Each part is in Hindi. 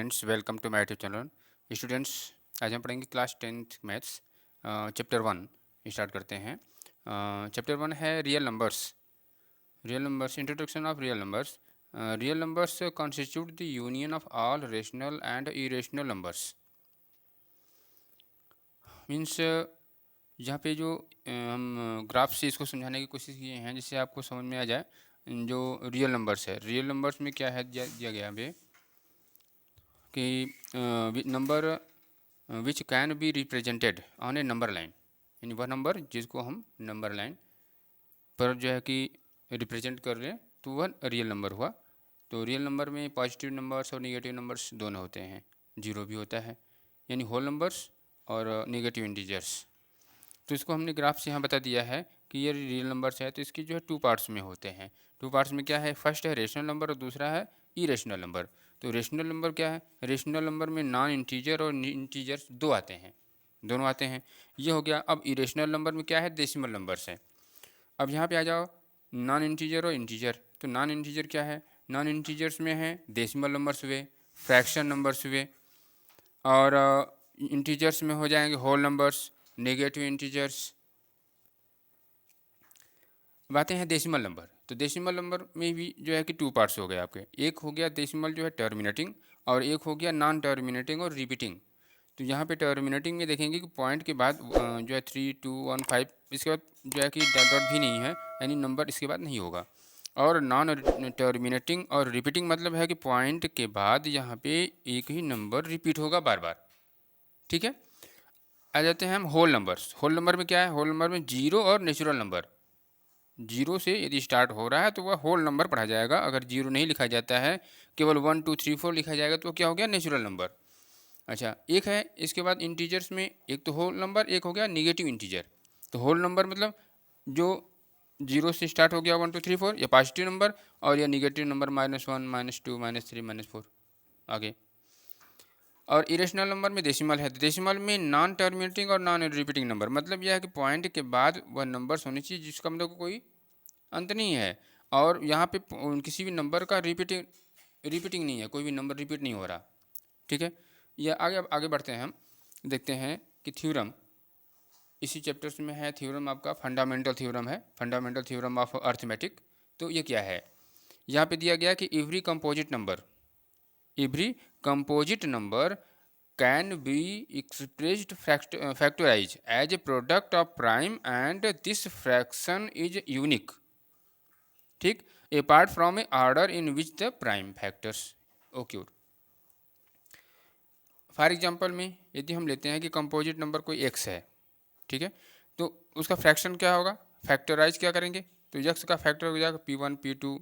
Friends, welcome to my YouTube channel. Students, आज हम पढ़ेंगे class 10th maths chapter 1 start करते हैं। चैप्टर 1 है real numbers, introduction of real numbers. Real numbers constitute the union of all rational and irrational numbers. Means यहाँ पे जो हम ग्राफ से इसको समझाने की कोशिश किए हैं जिससे आपको समझ में आ जाए जो रियल नंबर्स है। रियल नंबर्स में क्या है दिया गया है कि number which can be represented on A number line, यानी वह नंबर जिसको हम नंबर लाइन पर जो है कि रिप्रेजेंट कर रहे हैं तो वह रियल नंबर हुआ। तो रियल नंबर में पॉजिटिव नंबर्स और निगेटिव नंबर्स दोनों होते हैं, जीरो भी होता है, यानी होल नंबर्स और निगेटिव इंटीजर्स। तो इसको हमने ग्राफ से यहाँ बता दिया है कि ये रियल नंबर्स है, तो इसकी जो है टू पार्ट्स में होते हैं। टू पार्ट्स में क्या है, फर्स्ट है रेशनल नंबर और दूसरा है इरेशनल नंबर। तो रेशनल नंबर क्या है, रेशनल नंबर में नॉन इंटीजर और इंटीजर्स दो आते हैं, दोनों आते हैं, ये हो गया। अब इरेशनल नंबर में क्या है, डेसिमल नंबर्स है। अब यहाँ पे आ जाओ नॉन इंटीजर और इंटीजर। तो नॉन इंटीजर क्या है, नॉन इंटीजर्स में है डेसिमल नंबर्स हुए, फ्रैक्शन नंबर्स हुए, और इंटीजर्स में हो जाएंगे होल नंबर्स, नेगेटिव इंटीजर्स। बातें हैं डेसिमल नंबर। तो डेसिमल नंबर में भी जो है कि टू पार्ट्स हो गए आपके, एक हो गया डेसिमल जो है टर्मिनेटिंग, और एक हो गया नॉन टर्मिनेटिंग और रिपीटिंग। तो यहाँ पे टर्मिनेटिंग में देखेंगे कि पॉइंट के बाद जो है 3, 2, 1, 5, इसके बाद जो है कि डॉट डॉट भी नहीं है, यानी नंबर इसके बाद नहीं होगा। और नॉन टर्मिनेटिंग और रिपीटिंग मतलब है कि पॉइंट के बाद यहाँ पे एक ही नंबर रिपीट होगा बार बार। ठीक है, आ जाते हैं हम होल नंबर्स। होल नंबर में क्या है, होल नंबर में जीरो और नेचुरल नंबर। जीरो से यदि स्टार्ट हो रहा है तो वह होल नंबर पढ़ा जाएगा। अगर जीरो नहीं लिखा जाता है, केवल 1, 2, 3, 4 लिखा जाएगा तो क्या हो गया, नेचुरल नंबर। अच्छा, एक है इसके बाद इंटीजर्स में, एक तो होल नंबर, एक हो गया निगेटिव इंटीजर। तो होल नंबर मतलब जो जीरो से स्टार्ट हो गया 1, 2, 3, 4, या पॉजिटिव नंबर, और या निगेटिव नंबर -1, -2, -3, -4 आगे। और इरेशनल नंबर में डेसिमल है, तो डेसिमल में नॉन टर्मिनेटिंग और नॉन रिपीटिंग नंबर। मतलब यह है कि पॉइंट के बाद वह नंबर्स होने चाहिए जिसका मतलब कोई अंत नहीं है, और यहाँ पे किसी भी नंबर का रिपीटिंग नहीं है, कोई भी नंबर रिपीट नहीं हो रहा। ठीक है, यह आगे आगे बढ़ते हैं, हम देखते हैं कि थ्योरम इसी चैप्टर्स में है। थ्योरम आपका फंडामेंटल थ्योरम है, फंडामेंटल थ्योरम ऑफ अर्थमेटिक। तो ये क्या है, यहाँ पे दिया गया कि every composite number can be expressed factorise as a product of prime and this fraction is unique. ठीक, apart from a order in which the prime factors occur. For example में यदि हम लेते हैं कि कंपोजिट नंबर कोई x है, ठीक है, तो उसका फ्रैक्शन क्या होगा, फैक्टराइज क्या करेंगे, तो x का फैक्टर हो जाएगा p1, p2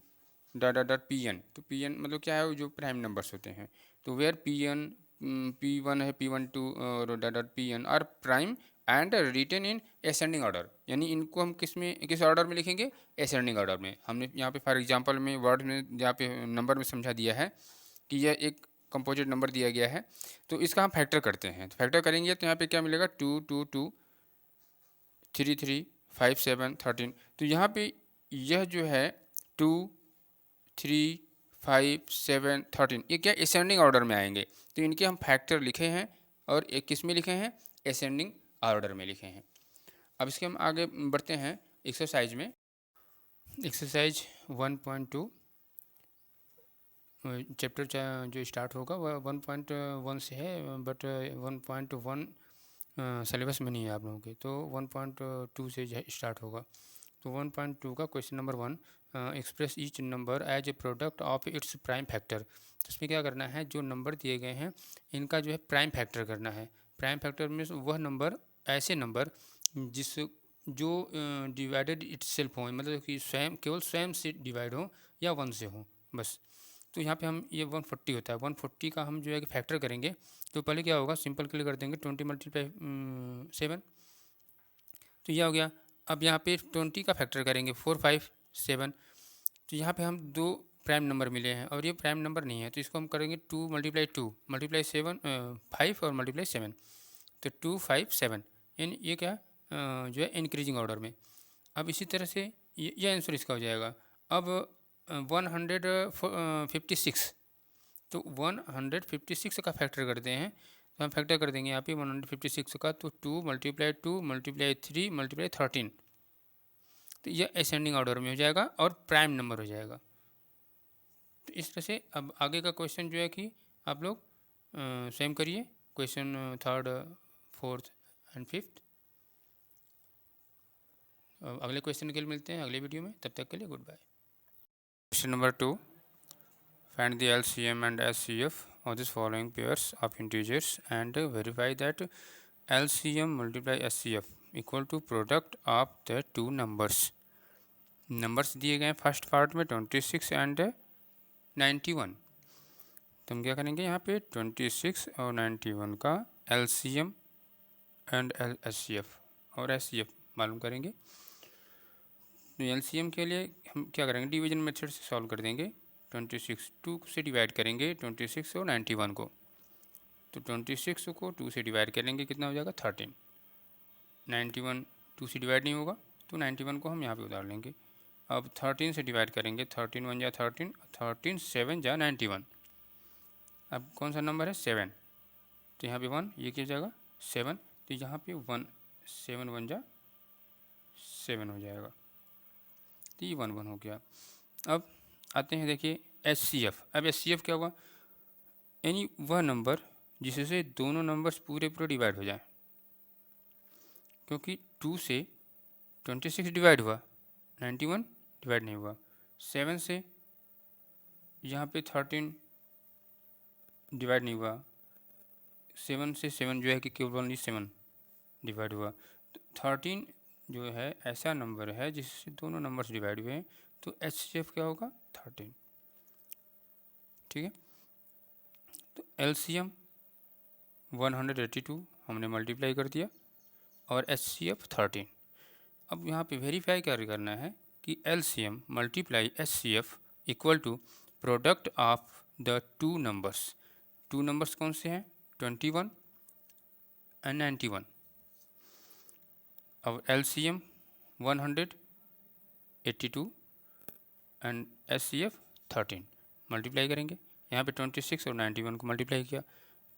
dot dot dot pn। तो pn मतलब क्या है, जो प्राइम नंबर्स होते हैं। तो वेयर pn p1 है, p12 और dot dot pn are prime and written in ascending order, यानी इनको हम किस ऑर्डर में लिखेंगे, असेंडिंग ऑर्डर में। हमने यहाँ पे फॉर एग्जांपल में वर्ड में यहाँ पे नंबर में समझा दिया है कि यह एक कंपोजिट नंबर दिया गया है, तो इसका हम फैक्टर करते हैं। तो फैक्टर करेंगे तो यहाँ पे क्या मिलेगा, 2, 2, 2, 3, 3, 5, 7, 13। तो यहाँ पे यह जो है 2, 3, 5, 7, 13, ये क्या असेंडिंग ऑर्डर में आएंगे। तो इनके हम फैक्टर लिखे हैं, और एक किस में लिखे हैं, असेंडिंग ऑर्डर में लिखे हैं। अब इसके हम आगे बढ़ते हैं एक्सरसाइज में। एक्सरसाइज 1.2 चैप्टर जो स्टार्ट होगा वह 1.1 से है, बट 1.1 सिलेबस में नहीं है आप लोगों के, तो 1.2 से स्टार्ट होगा। तो 1.2 का question number 1, express each number as a product of its prime factor. तो इसमें क्या करना है, जो नंबर दिए गए हैं इनका जो है प्राइम फैक्टर करना है। प्राइम फैक्टर में वह नंबर, ऐसे नंबर जो डिवाइडेड इटसेल्फ हो, मतलब कि केवल स्वयं से डिवाइड हो या 1 से हो, बस। तो यहाँ पे हम ये 140 होता है, 140 का हम जो है कि फैक्टर करेंगे। तो पहले क्या होगा, सिंपल के लिए कर देंगे 20 × 7, तो यह हो गया। अब यहाँ पे 20 का फैक्टर करेंगे 4, 5, 7। तो यहाँ पे हम दो प्राइम नंबर मिले हैं और ये प्राइम नंबर नहीं है, तो इसको हम करेंगे 2 × 2 × 7, 5 और × 7, तो 2, 5, 7, यानी ये क्या जो है इंक्रीजिंग ऑर्डर में। अब इसी तरह से ये आंसर इसका हो जाएगा। अब 156, तो 156 का फैक्टर करते हैं, तो हम फैक्टर कर देंगे यहाँ पे 156 का, तो 2 × 2 × 3 × 13, तो यह असेंडिंग ऑर्डर में हो जाएगा और प्राइम नंबर हो जाएगा। तो इस तरह से अब आगे का क्वेश्चन जो है कि आप लोग सेम करिए, question 3rd 4th and 5th। अगले क्वेश्चन के लिए मिलते हैं अगले वीडियो में, तब तक के लिए good bye. Question number 2, find the LCM and SCF of this following pairs of integers and verify that LCM multiply SCF equal to product of the two numbers। Numbers दिए गए हैं फर्स्ट पार्ट में 26 एंड 91। तो हम क्या करेंगे यहाँ पे 26 और 91 का LCM एंड SCF और SCF मालूम करेंगे। तो LCM के लिए हम क्या करेंगे, डिवीजन मेथड से सॉल्व कर देंगे। 26 2 से डिवाइड करेंगे 26 और 91 को, तो 26 को 2 से डिवाइड करेंगे, कितना हो जाएगा 13। 91 2 से डिवाइड नहीं होगा, तो 91 को हम यहाँ पे उतार लेंगे। अब 13 से डिवाइड करेंगे, 13 1 जा 13, 13 7 जा 91। अब कौन सा नंबर है 7, तो यहाँ पे 1, ये क्या हो जाएगा 7, तो यहाँ पे 1 7 1 जा 7 हो जाएगा, तो ये 1 1 हो गया। अब आते हैं देखिए SCF। अब SCF क्या हुआ, यानी वह नंबर जिससे दोनों नंबर्स पूरे डिवाइड हो जाए, क्योंकि 2 से 26 डिवाइड हुआ, 91 डिवाइड नहीं हुआ। 7 से यहाँ पे 13 डिवाइड नहीं हुआ, 7 से 7 जो है कि केवल ओनली 7 डिवाइड हुआ। तो 13 जो है ऐसा नंबर है जिससे दोनों नंबर्स डिवाइड हुए हैं, तो HCF क्या होगा 13। ठीक है, तो LCM 182 हमने मल्टीप्लाई कर दिया और HCF 13। अब यहाँ पे वेरीफाई क्या करना है कि LCM multiply HCF equal to product of the two numbers. Two numbers कौन से हैं 21 एंड 91। अब LCM 182 एंड HCF 13 मल्टीप्लाई करेंगे। यहाँ पे 26 और 91 को मल्टीप्लाई किया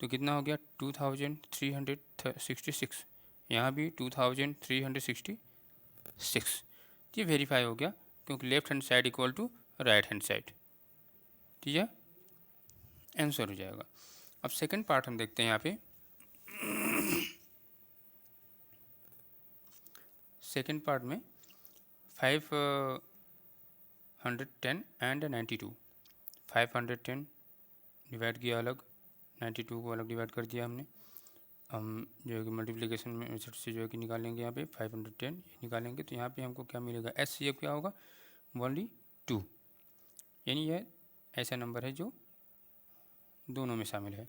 तो कितना हो गया 2366। यहाँ भी 2366। ये वेरीफाई हो गया क्योंकि left hand side equal to right hand side, ठीक है, आंसर हो जाएगा। अब सेकंड पार्ट हम देखते हैं यहाँ पे। सेकंड पार्ट में 510 एंड 92। 510 डिवाइड किया अलग, 92 को अलग डिवाइड कर दिया हमने। हम जो है कि मल्टीप्लिकेशन मेथड से जो है कि निकालेंगे, यहाँ पे 510 निकालेंगे तो यहाँ पे हमको क्या मिलेगा HCF क्या होगा ओनली 2, यानी यह ऐसा नंबर है जो दोनों में शामिल है।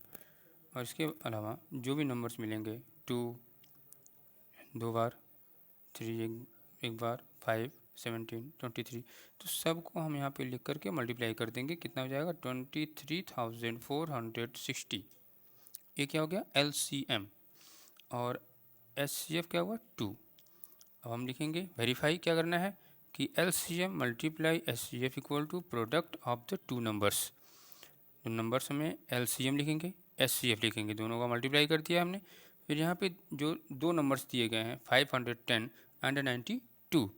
और इसके अलावा जो भी नंबर्स मिलेंगे 2 2 बार, 3 एक बार, 5 17 23, तो सबको हम यहाँ पे लिख करके मल्टीप्लाई कर देंगे, कितना हो जाएगा 23,460। ये क्या हो गया LCM और HCF क्या हुआ 2। अब हम लिखेंगे वेरीफाई क्या करना है कि LCM multiply HCF equal to product of the two numbers. तो नंबर्स में LCM लिखेंगे HCF लिखेंगे, दोनों का मल्टीप्लाई कर दिया हमने। फिर यहाँ पे जो दो नंबर्स दिए गए हैं 510 एंड 92,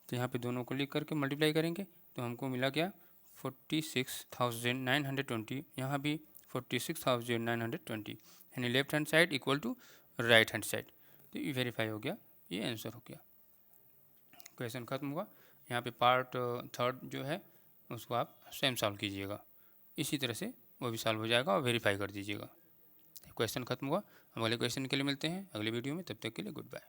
तो यहाँ पे दोनों को लिख करके मल्टीप्लाई करेंगे तो हमको मिला क्या 46,920। यहाँ भी 46,920, यानी left hand side equal to right hand side. तो ये वेरीफाई हो गया, ये आंसर हो गया। क्वेश्चन खत्म हुआ। यहाँ पे पार्ट थर्ड जो है उसको आप स्वयं सॉल्व कीजिएगा, इसी तरह से वो भी सॉल्व हो जाएगा और वेरीफाई कर दीजिएगा। क्वेश्चन खत्म हुआ। हम अगले क्वेश्चन के लिए मिलते हैं अगले वीडियो में, तब तक के लिए गुड बाय।